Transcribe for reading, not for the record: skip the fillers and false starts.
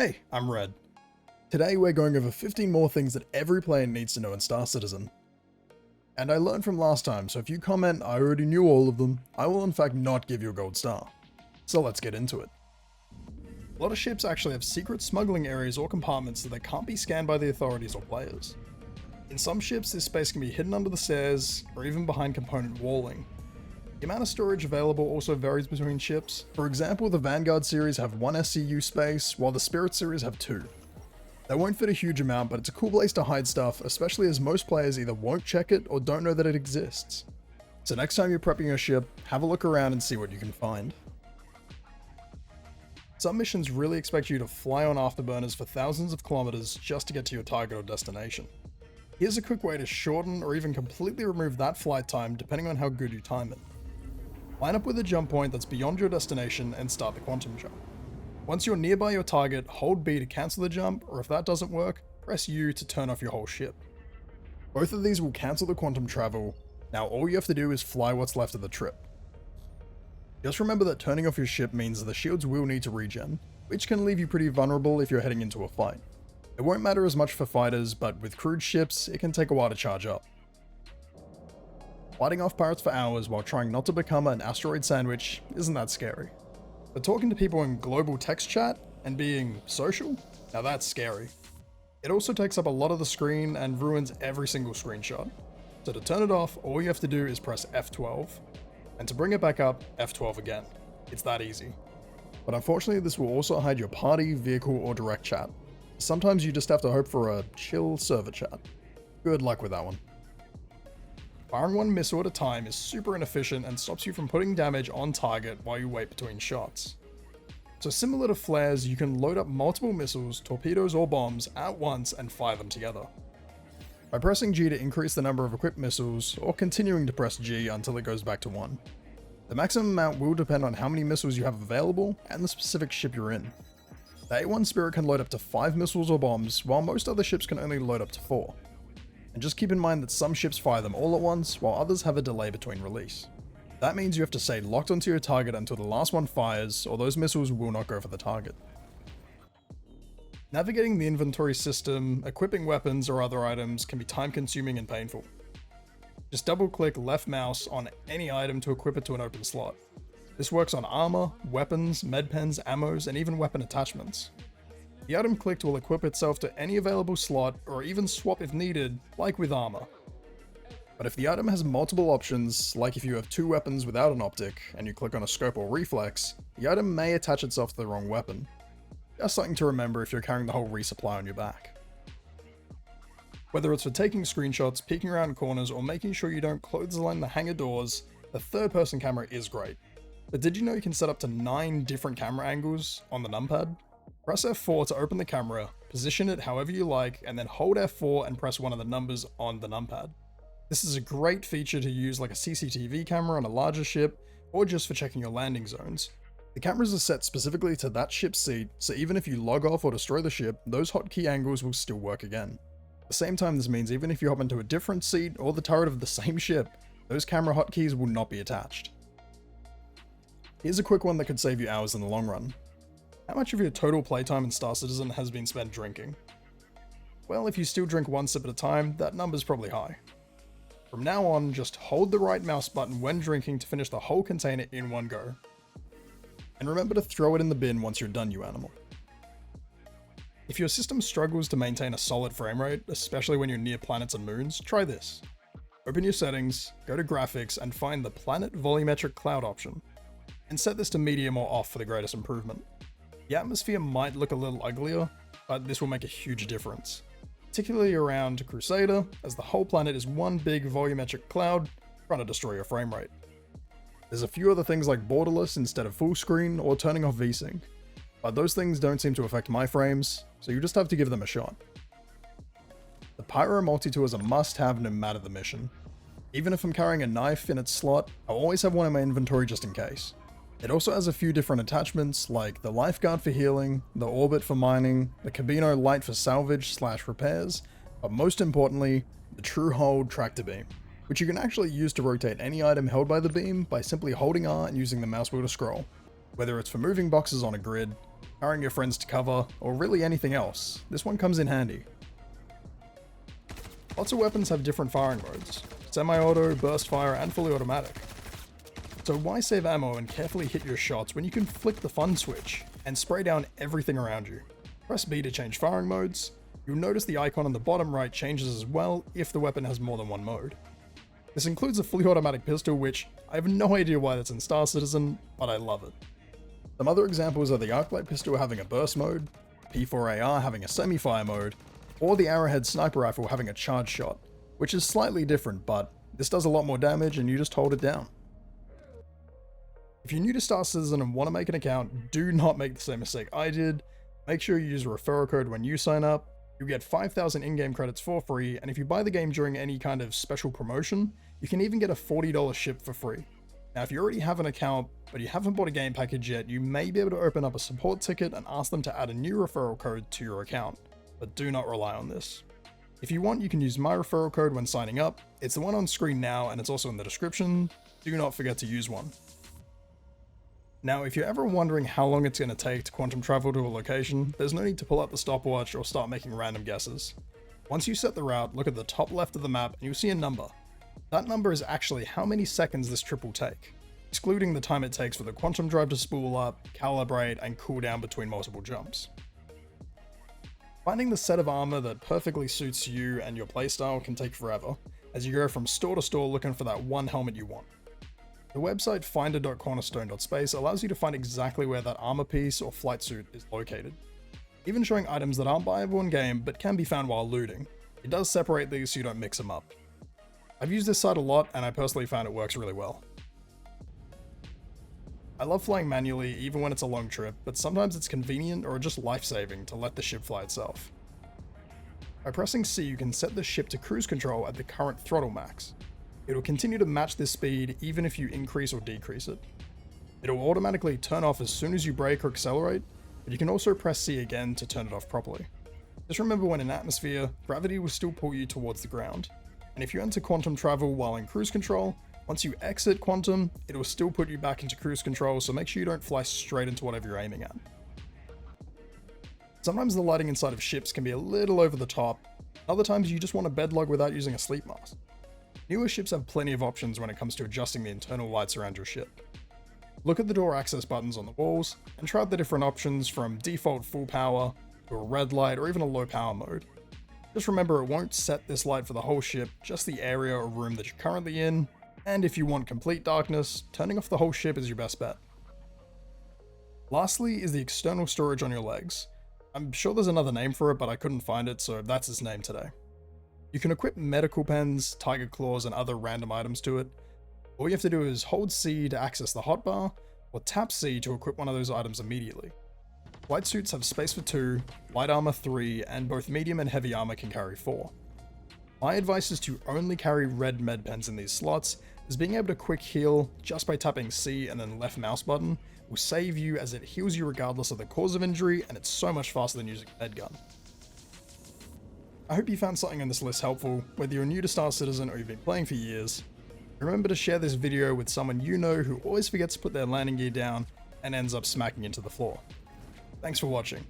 Hey, I'm Red. Today we're going over 15 more things that every player needs to know in Star Citizen. And I learned from last time, so if you comment I already knew all of them, I will in fact not give you a gold star. So let's get into it. A lot of ships actually have secret smuggling areas or compartments that can't be scanned by the authorities or players. In some ships, this space can be hidden under the stairs, or even behind component walling. The amount of storage available also varies between ships. For example, the Vanguard series have 1 SCU space, while the Spirit series have 2. They won't fit a huge amount, but it's a cool place to hide stuff, especially as most players either won't check it or don't know that it exists. So next time you're prepping your ship, have a look around and see what you can find. Some missions really expect you to fly on afterburners for thousands of kilometers just to get to your target or destination. Here's a quick way to shorten or even completely remove that flight time depending on how good you time it. Line up with a jump point that's beyond your destination and start the quantum jump. Once you're nearby your target, hold B to cancel the jump, or if that doesn't work, press U to turn off your whole ship. Both of these will cancel the quantum travel. Now all you have to do is fly what's left of the trip. Just remember that turning off your ship means the shields will need to regen, which can leave you pretty vulnerable if you're heading into a fight. It won't matter as much for fighters, but with crewed ships, it can take a while to charge up. Fighting off pirates for hours while trying not to become an asteroid sandwich isn't that scary. But talking to people in global text chat and being social, now that's scary. It also takes up a lot of the screen and ruins every single screenshot. So to turn it off, all you have to do is press F12. And to bring it back up, F12 again. It's that easy. But unfortunately, this will also hide your party, vehicle, or direct chat. Sometimes you just have to hope for a chill server chat. Good luck with that one. Firing one missile at a time is super inefficient and stops you from putting damage on target while you wait between shots. So similar to flares, you can load up multiple missiles, torpedoes or bombs at once and fire them together. By pressing G to increase the number of equipped missiles, or continuing to press G until it goes back to 1. The maximum amount will depend on how many missiles you have available and the specific ship you're in. The A1 Spirit can load up to 5 missiles or bombs, while most other ships can only load up to 4. And just keep in mind that some ships fire them all at once, while others have a delay between release. That means you have to stay locked onto your target until the last one fires, or those missiles will not go for the target. Navigating the inventory system, equipping weapons or other items can be time consuming and painful. Just double click left mouse on any item to equip it to an open slot. This works on armor, weapons, medpens, ammos, and even weapon attachments. The item clicked will equip itself to any available slot, or even swap if needed, like with armor. But if the item has multiple options, like if you have 2 weapons without an optic, and you click on a scope or reflex, the item may attach itself to the wrong weapon. Just something to remember if you're carrying the whole resupply on your back. Whether it's for taking screenshots, peeking around corners, or making sure you don't clothesline the hangar doors, the third-person camera is great. But did you know you can set up to 9 different camera angles on the numpad? Press F4 to open the camera, position it however you like, and then hold F4 and press one of the numbers on the numpad. This is a great feature to use like a CCTV camera on a larger ship, or just for checking your landing zones. The cameras are set specifically to that ship's seat, so even if you log off or destroy the ship, those hotkey angles will still work again. At the same time, this means even if you hop into a different seat or the turret of the same ship, those camera hotkeys will not be attached. Here's a quick one that could save you hours in the long run. How much of your total playtime in Star Citizen has been spent drinking? Well, if you still drink one sip at a time, that number's probably high. From now on, just hold the right mouse button when drinking to finish the whole container in one go. And remember to throw it in the bin once you're done, you animal. If your system struggles to maintain a solid frame rate, especially when you're near planets and moons, try this. Open your settings, go to graphics, and find the Planet Volumetric Cloud option, and set this to medium or off for the greatest improvement. The atmosphere might look a little uglier, but this will make a huge difference, particularly around Crusader, as the whole planet is one big volumetric cloud trying to destroy your frame rate. There's a few other things like borderless instead of full screen or turning off VSync, but those things don't seem to affect my frames, so you just have to give them a shot. The Pyro Multi-Tool is a must-have no matter the mission. Even if I'm carrying a knife in its slot, I'll always have one in my inventory just in case. It also has a few different attachments, like the Lifeguard for healing, the Orbit for mining, the Cabino Light for salvage/repairs, but most importantly, the True Hold Tractor Beam, which you can actually use to rotate any item held by the beam by simply holding R and using the mouse wheel to scroll. Whether it's for moving boxes on a grid, carrying your friends to cover, or really anything else, this one comes in handy. Lots of weapons have different firing modes: semi-auto, burst fire, and fully automatic. So why save ammo and carefully hit your shots when you can flick the fun switch and spray down everything around you? Press B to change firing modes. You'll notice the icon on the bottom right changes as well if the weapon has more than one mode. This includes a fully automatic pistol, which I have no idea why that's in Star Citizen, but I love it. Some other examples are the Arclight pistol having a burst mode, P4AR having a semi-fire mode, or the Arrowhead sniper rifle having a charge shot, which is slightly different, but this does a lot more damage and you just hold it down. If you're new to Star Citizen and want to make an account, do not make the same mistake I did. Make sure you use a referral code when you sign up. You'll get 5,000 in-game credits for free, and if you buy the game during any kind of special promotion, you can even get a $40 ship for free. Now, if you already have an account, but you haven't bought a game package yet, you may be able to open up a support ticket and ask them to add a new referral code to your account, but do not rely on this. If you want, you can use my referral code when signing up. It's the one on screen now, and it's also in the description. Do not forget to use one. Now, if you're ever wondering how long it's going to take to quantum travel to a location, there's no need to pull out the stopwatch or start making random guesses. Once you set the route, look at the top left of the map and you'll see a number. That number is actually how many seconds this trip will take, excluding the time it takes for the quantum drive to spool up, calibrate, and cool down between multiple jumps. Finding the set of armor that perfectly suits you and your playstyle can take forever, as you go from store to store looking for that one helmet you want. The website finder.cornerstone.space allows you to find exactly where that armor piece or flight suit is located, even showing items that aren't buyable in game but can be found while looting. It does separate these so you don't mix them up. I've used this site a lot and I personally found it works really well. I love flying manually even when it's a long trip, but sometimes it's convenient or just life-saving to let the ship fly itself. By pressing C, you can set the ship to cruise control at the current throttle max. It'll continue to match this speed even if you increase or decrease it. It'll automatically turn off as soon as you brake or accelerate, but you can also press C again to turn it off properly. Just remember, when in atmosphere, gravity will still pull you towards the ground, and if you enter quantum travel while in cruise control, once you exit quantum, it'll still put you back into cruise control, so make sure you don't fly straight into whatever you're aiming at. Sometimes the lighting inside of ships can be a little over the top, other times you just want a bed log without using a sleep mask. Newer ships have plenty of options when it comes to adjusting the internal lights around your ship. Look at the door access buttons on the walls, and try out the different options from default full power, to a red light, or even a low power mode. Just remember, it won't set this light for the whole ship, just the area or room that you're currently in, and if you want complete darkness, turning off the whole ship is your best bet. Lastly is the external storage on your legs. I'm sure there's another name for it, but I couldn't find it, so that's its name today. You can equip medical pens, tiger claws, and other random items to it. All you have to do is hold C to access the hotbar, or tap C to equip one of those items immediately. Light suits have space for 2, light armor 3, and both medium and heavy armor can carry 4. My advice is to only carry red med pens in these slots, as being able to quick heal just by tapping C and then left mouse button will save you, as it heals you regardless of the cause of injury, and it's so much faster than using a med gun. I hope you found something on this list helpful, whether you're new to Star Citizen or you've been playing for years. Remember to share this video with someone you know who always forgets to put their landing gear down and ends up smacking into the floor. Thanks for watching.